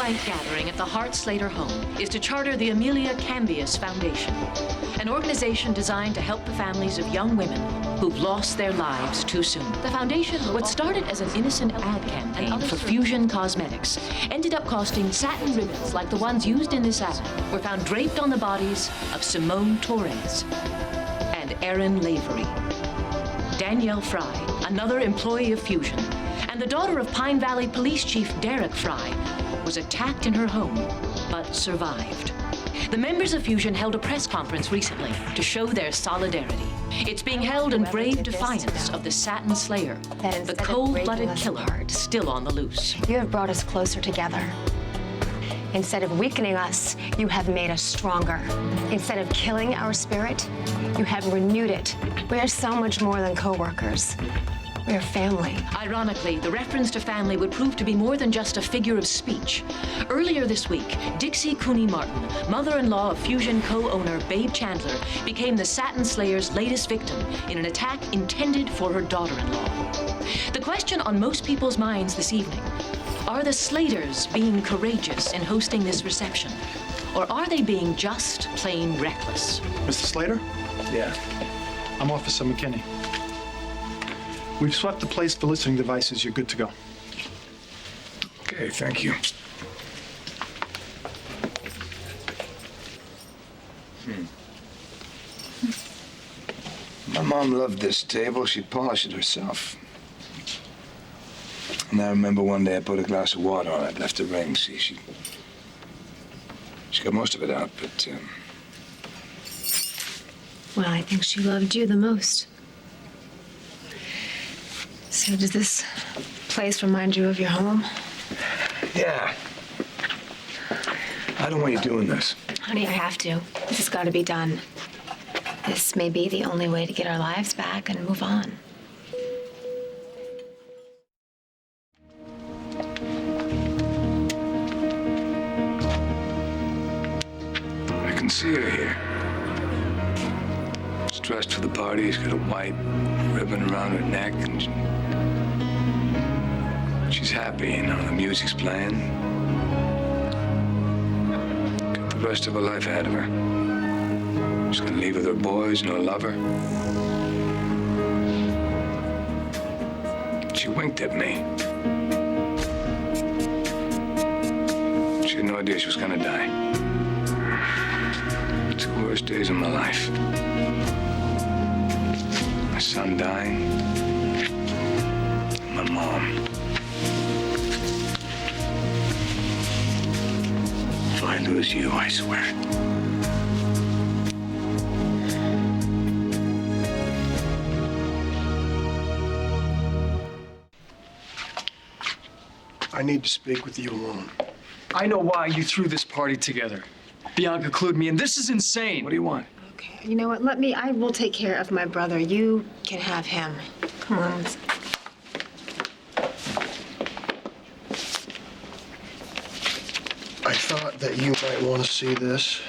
point-blank gathering at the Hart-Slater home is to charter the Amelia Cambius Foundation, an organization designed to help the families of young women who've lost their lives too soon. The foundation, what started as an innocent ad campaign for Fusion Cosmetics, ended up costing satin ribbons like the ones used in this ad were found draped on the bodies of Simone Torres and Erin Lavery. Danielle Fry, another employee of Fusion, and the daughter of Pine Valley Police Chief Derek Fry, was attacked in her home, but survived. The members of Fusion held a press conference recently to show their solidarity. It's being held in brave defiance of the Satin Slayer, the cold-blooded killer still on the loose. You have brought us closer together. Instead of weakening us, you have made us stronger. Instead of killing our spirit, you have renewed it. We are so much more than co-workers. We are family. Ironically, the reference to family would prove to be more than just a figure of speech. Earlier this week, Dixie Cooney Martin, mother-in-law of Fusion co-owner Babe Chandler, became the Satin Slayer's latest victim in an attack intended for her daughter-in-law. The question on most people's minds this evening: are the Slaters being courageous in hosting this reception? Or are they being just plain reckless? Mr. Slater? Yeah. I'm Officer McKinney. We've swept the place for listening devices. You're good to go. Okay, thank you. My mom loved this table. She'd polish it herself. And I remember one day I put a glass of water on it, left a ring. See, she got most of it out, but Well, I think she loved you the most. So does this place remind you of your home? yeah. I don't want you doing this. Honey, I have to. This has got to be done. This may be the only way to get our lives back and move on. I can see her here. She's dressed for the party. She's got a white ribbon around her neck, and she's happy, you know. The music's playing. Got the rest of her life ahead of her. She's gonna leave with her boys and her lover. She winked at me. She had no idea she was gonna die. 2 worst days of my life. My son dying. My mom. If I lose you, I swear. I need to speak with you alone. I know why you threw this party together. Bianca clued me in. This is insane. What do you want? Okay, you know what? I will take care of my brother. You can have him. Come on. I thought that you might want to see this.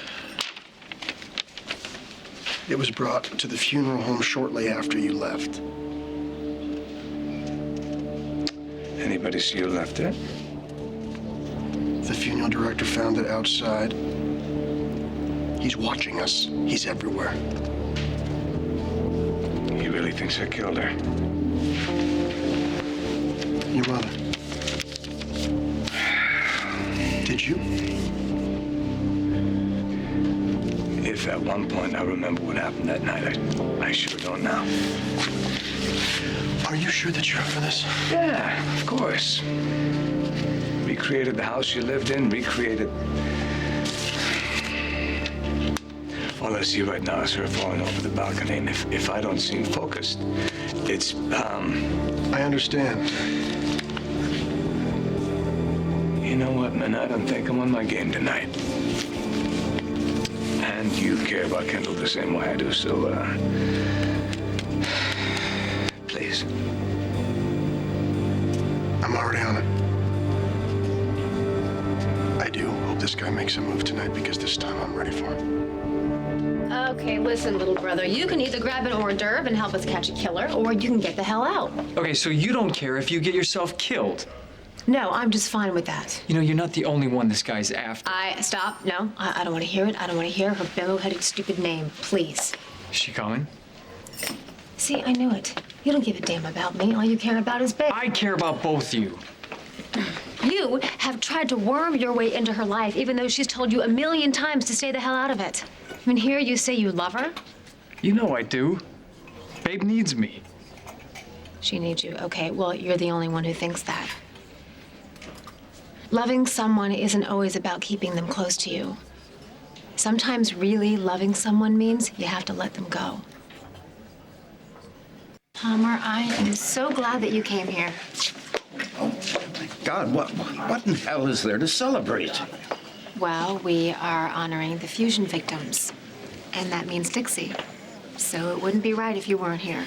It was brought to the funeral home shortly after you left. Anybody see you left it? The funeral director found it outside. He's watching us. He's everywhere. He really thinks I killed her. Your mother. Did you? If at one point I remember what happened that night, I sure don't now. Are you sure that you're up for this? Yeah, of course. Recreated the house you lived in, recreated... All I see right now is her falling over the balcony, and if I don't seem focused, it's, I understand. You know what, man? I don't think I'm on my game tonight. And you care about Kendall the same way I do, so, please. I'm already on it. I do hope this guy makes a move tonight because this time I'm ready for him. Okay, listen, little brother. You can either grab an hors d'oeuvre and help us catch a killer, or you can get the hell out. Okay, so you don't care if you get yourself killed. No, I'm just fine with that. You know, you're not the only one this guy's after. Stop. No, I don't want to hear it. I don't want to hear her bimbo-headed stupid name, please. Is she coming? See, I knew it. You don't give a damn about me. All you care about is Babe. I care about both you. You have tried to worm your way into her life, even though she's told you a million times to stay the hell out of it. I mean, here you say you love her. You know I do. Babe needs me. She needs you. Okay, well, you're the only one who thinks that. Loving someone isn't always about keeping them close to you. Sometimes really loving someone means you have to let them go. Palmer, I am so glad that you came here. God, what in hell is there to celebrate? Well, we are honoring the fusion victims, and that means Dixie. So it wouldn't be right if you weren't here.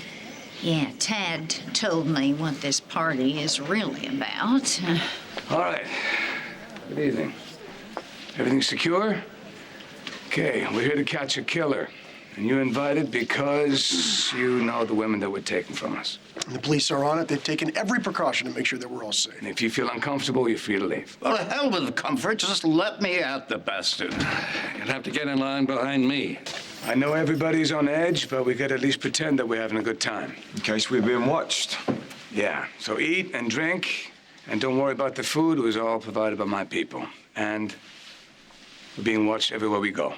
Yeah, Tad told me what this party is really about. All right. Good evening. Everything secure? Okay, we're here to catch a killer. And you invited because you know the women that were taken from us. And the police are on it. They've taken every precaution to make sure that we're all safe. And if you feel uncomfortable, you're free to leave. Well, the hell with the comfort. Just let me out, the bastard. You'll have to get in line behind me. I know everybody's on edge, but we gotta at least pretend that we're having a good time. In case we're being watched. Yeah, so eat and drink, and don't worry about the food. It was all provided by my people. And we're being watched everywhere we go.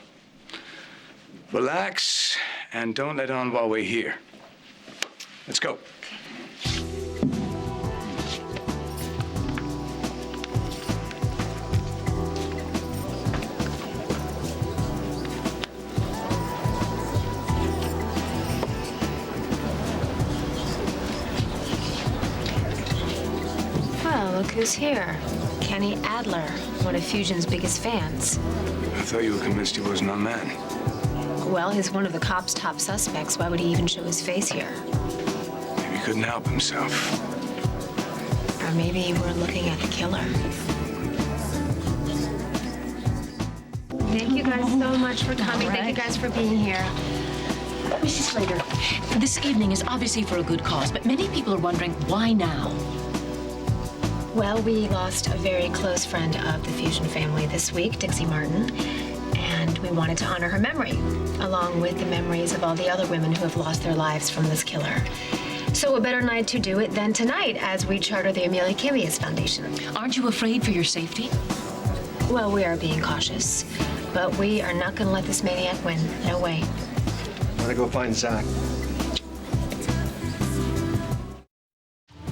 Relax, and don't let on while we're here. Let's go. Well, look who's here. Kenny Adler, one of Fusion's biggest fans. I thought you were convinced he wasn't our man. Well, he's one of the cops' top suspects. Why would he even show his face here? Maybe he couldn't help himself. Or maybe we're looking at the killer. Thank you guys so much for coming. Thank you guys for being here. Mrs. Slater, this evening is obviously for a good cause, but many people are wondering why now? Well, we lost a very close friend of the Fusion family this week, Dixie Martin, and we wanted to honor her memory, along with the memories of all the other women who have lost their lives from this killer. So a better night to do it than tonight as we charter the Amelia Cambias Foundation. Aren't you afraid for your safety? Well, we are being cautious, but we are not going to let this maniac win. No way. I'm gonna go find Zach.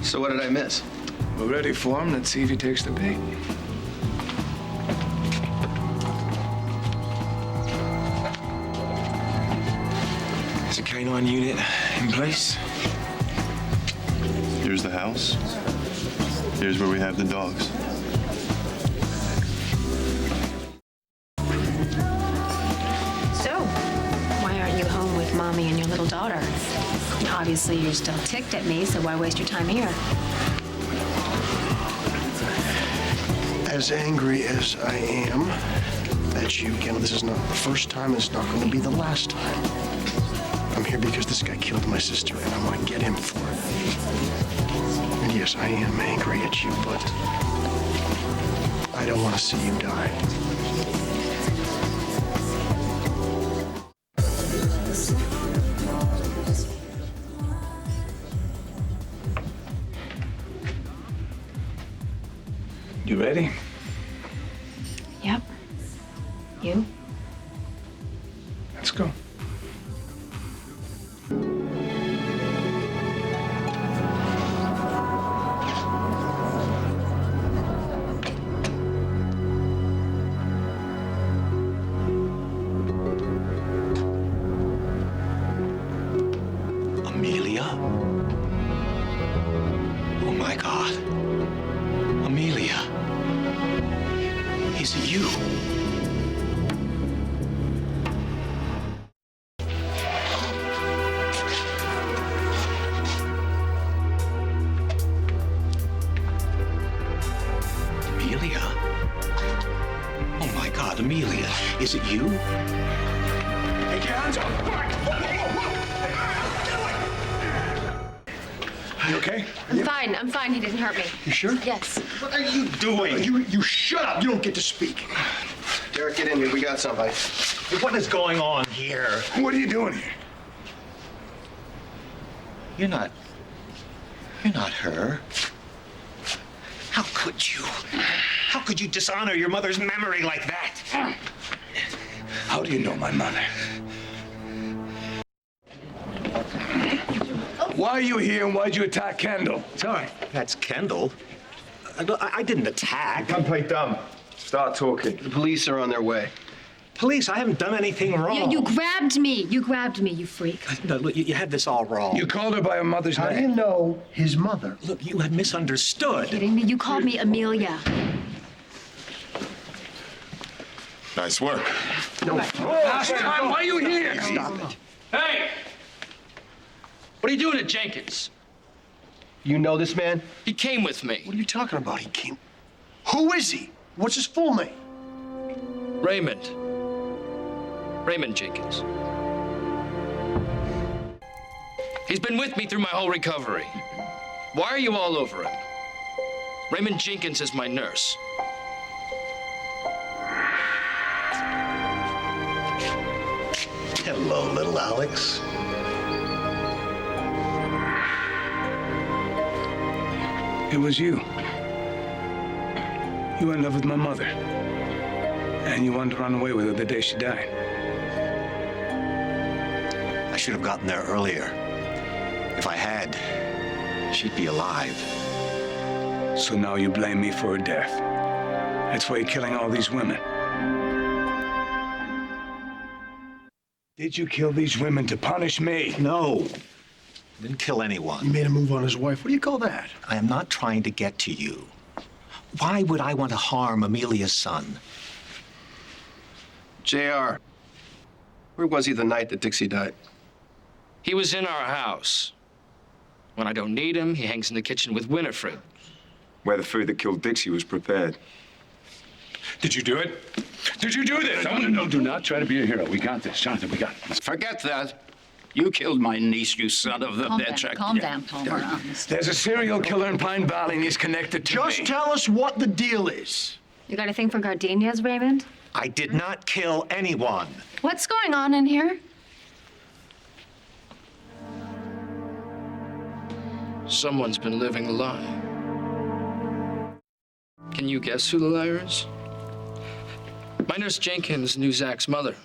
So what did I miss? We're ready for him. Let's see if he takes the bait. Is a canine unit in place? Here's the house. Here's where we have the dogs. So, why aren't you home with Mommy and your little daughter? Obviously, you're still ticked at me, so why waste your time here? As angry as I am at you, Ken, this is not the first time. It's not going to be the last time. I'm here because this guy killed my sister, and I want to get him for it. And yes, I am angry at you, but I don't want to see you die. You ready? Yep. You? Let's go. Amelia? Oh my God. Amelia. Is it you? Amelia? Oh my God, Amelia. Is it you? Hey, get hands up! You okay? I'm fine. I'm fine. He didn't hurt me. You sure? Yes. What are you doing? You shut up. You don't get to speak. Derek, get in here. We got somebody. What is going on here? What are you doing here? You're not her. How could you? How could you dishonor your mother's memory like that? How do you know my mother? Why are you here and why'd you attack Kendall? Sorry. That's Kendall. I didn't attack. Come play dumb. Start talking. The police are on their way. Police, I haven't done anything wrong. You grabbed me. You grabbed me, you freak. No, look, you had this all wrong. You called her by her mother's How do you name. know his mother? Look, you have misunderstood. Kidding me? You called me Amelia. Nice work. Last time, why are you here? Stop it. Hey! What are you doing at Jenkins? You know this man? He came with me. What are you talking about? He came. Who is he? What's his full name? Raymond. Raymond Jenkins. He's been with me through my whole recovery. Why are you all over him? Raymond Jenkins is my nurse. Hello, little Alex. It was you. You were in love with my mother. And you wanted to run away with her the day she died. I should have gotten there earlier. If I had, she'd be alive. So now you blame me for her death. That's why you're killing all these women. Did you kill these women to punish me? No. Didn't kill He anyone. made a move on his wife. What do you call that? I am not trying to get to you. Why would I want to harm Amelia's son? JR, where was he the night that Dixie died? He was in our house. When I don't need him, he hangs in the kitchen with Winifred. Where the food that killed Dixie was prepared. Did you do it? Did you do this? No, do not try to be a hero. We got this, Jonathan. We got this. Forget that. You killed my niece, you son of the bitch. Calm down, Palmer. Honest. There's a serial killer in Pine Valley and he's connected to Just me. tell us what the deal is. You got a thing for gardenias, Raymond? I did not kill anyone. What's going on in here? Someone's been living a lie. Can you guess who the liar is? My nurse Jenkins knew Zach's mother.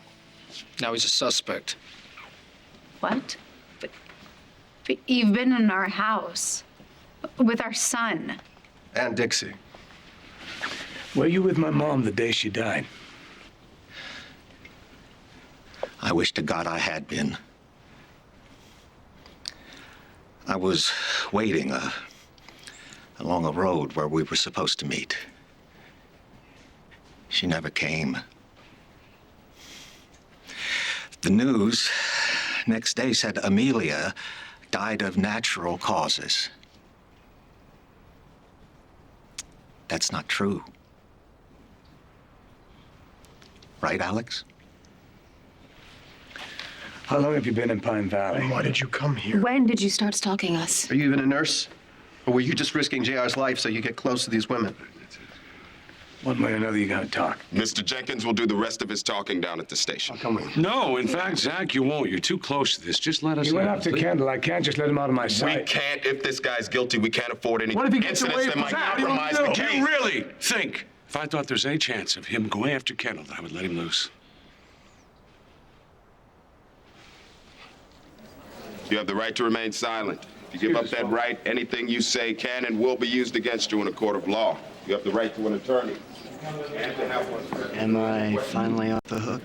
Now he's a suspect. What? But you've been in our house with our son. And Dixie. Were you with my mom the day she died? I wish to God I had been. I was waiting along a road where we were supposed to meet. She never came. The news next day said Amelia died of natural causes. That's not true. Right, Alex? How long have you been in Pine Valley? And why did you come here? When did you start stalking us? Are you even a nurse? Or were you just risking JR's life so you get close to these women? One way or another, you gotta talk. Mr. Jenkins will do the rest of his talking down at the station. Come with. No, in fact, Zach, you won't. You're too close to this. Just let us He went know, up to please. Kendall. I can't just let him out of my We sight. can't, if this guy's guilty, we can't afford any What if he gets incidents away that from might Zach? What do you compromise do? the Do case. you really think if I thought there's any chance of him going after Kendall, that I would let him loose? You have the right to remain silent. If you give up that right, anything you say can and will be used against you in a court of law. You have the right to an attorney. And to have one. Am I finally off the hook?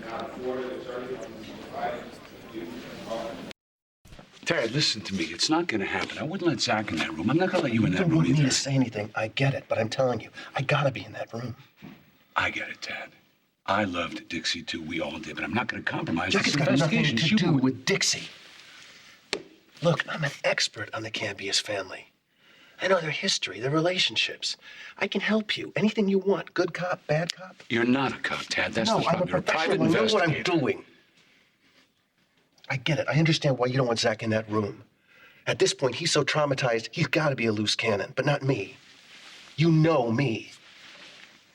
Ted, listen to me. It's not going to happen. I wouldn't let Zach in that room. I'm not going to let you in You that don't room want me either. to say anything. I get it, but I'm telling you, I gotta be in that room. I get it, Ted. I loved Dixie, too. We all did. But I'm not going to compromise Jack, this it's got nothing investigation. to You do would- with Dixie. Look, I'm an expert on the Cambias family. I know their history, their relationships. I can help you. Anything you want. Good cop, bad cop. You're not a cop, Tad. That's No, the I'm a problem. You're a private professional. I know what I'm investigator. doing. I get it. I understand why you don't want Zach in that room. At this point, he's so traumatized, he's got to be a loose cannon, but not me. You know me.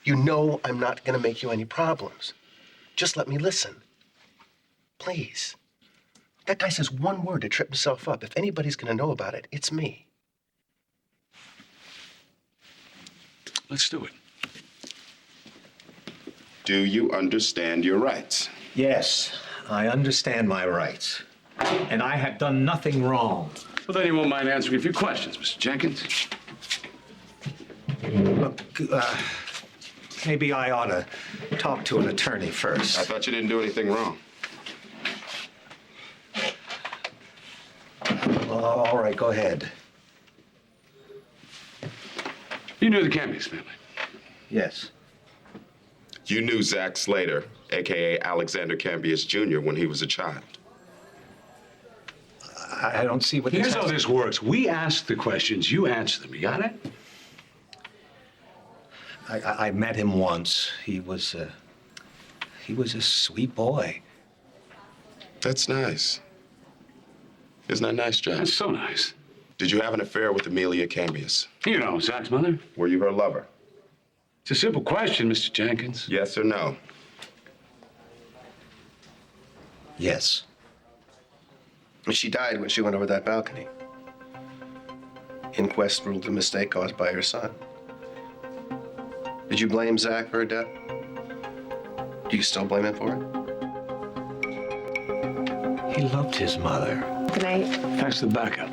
You know I'm not going to make you any problems. Just let me listen. Please. That guy says one word to trip himself up. If anybody's going to know about it, it's me. Let's do it. Do you understand your rights? Yes, I understand my rights. And I have done nothing wrong. Well, then you won't mind answering a few questions, Mr. Jenkins. Look, maybe I ought to talk to an attorney first. I thought you didn't do anything wrong. All right, go ahead. You knew the Cambius family? Yes. You knew Zach Slater, a.k.a. Alexander Cambius Jr., when he was a child. I don't see what this Here's has how this works. We ask the questions, you answer them. You got it? I met him once. He was a sweet boy. That's nice. Isn't that nice, John? That's so nice. Did you have an affair with Amelia Cambius? You know, Zach's mother. Were you her lover? It's a simple question, Mr. Jenkins. Yes or no? Yes. She died when she went over that balcony. Inquest ruled the mistake caused by her son. Did you blame Zach for her death? Do you still blame him for it? He loved his mother. Good night. Thanks for the backup.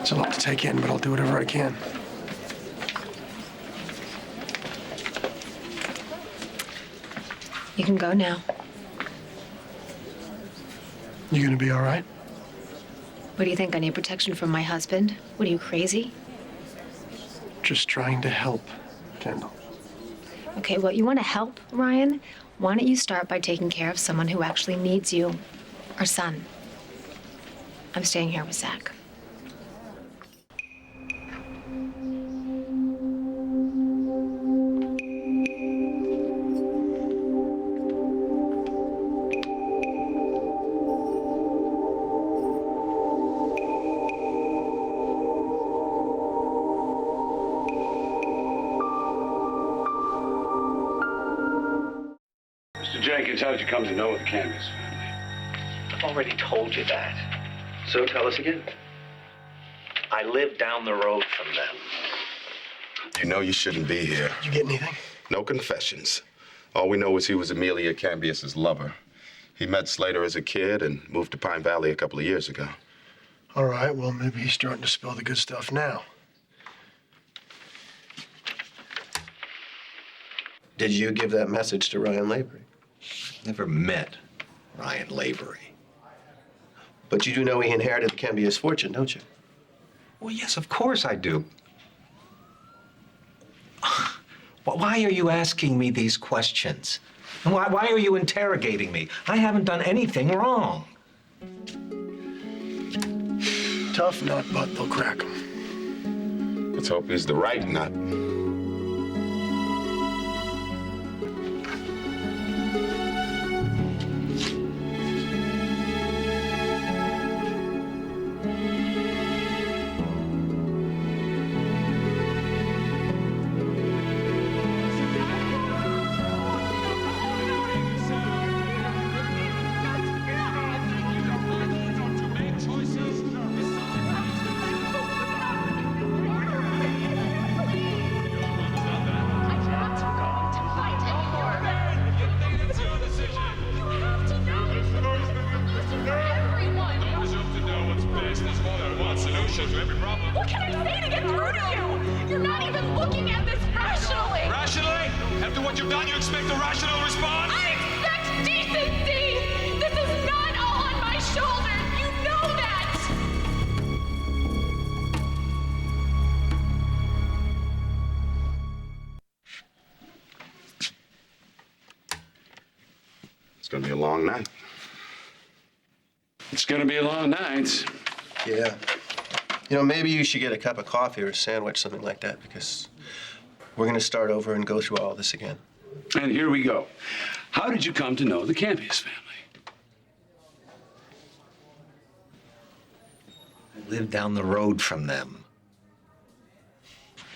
It's a lot to take in, but I'll do whatever I can. You can go now. You gonna be all right? What do you think? I need protection from my husband? What are you, crazy? Just trying to help, Kendall. Okay, well, you want to help, Ryan? Why don't you start by taking care of someone who actually needs you? Our son. I'm staying here with Zach. Mr. Jenkins, how did you come to know the Cambius family? I've already told you that. So tell us again. I live down the road from them. You know you shouldn't be here. Did you get anything? No confessions. All we know is he was Amelia Cambius's lover. He met Slater as a kid and moved to Pine Valley a couple of years ago. All right, well, maybe he's starting to spill the good stuff now. Did you give that message to Ryan Lavery? Never met Ryan Lavery. But you do know he inherited the Cambius fortune, don't you? Well, yes, of course I do. Why are you asking me these questions? And why are you interrogating me? I haven't done anything wrong. Tough nut, but they'll crack him. Let's hope he's the right nut. What can I say to get through to you? You're not even looking at this rationally. Rationally? After what you've done, you expect a rational response? I expect decency. This is not all on my shoulders. You know that. It's gonna be a long night. It's gonna be a long night. Yeah. You know, maybe you should get a cup of coffee or a sandwich, something like that, because we're going to start over and go through all this again. And here we go. How did you come to know the Cambius family? live down the road from them.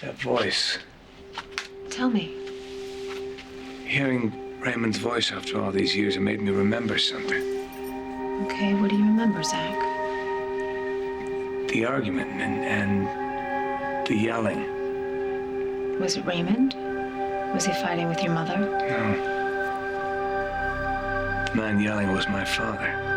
That voice. Tell me. Hearing Raymond's voice after all these years, it made me remember something. Okay, what do you remember, Zach? The argument and the yelling. Was it Raymond? Was he fighting with your mother? No. The man yelling was my father.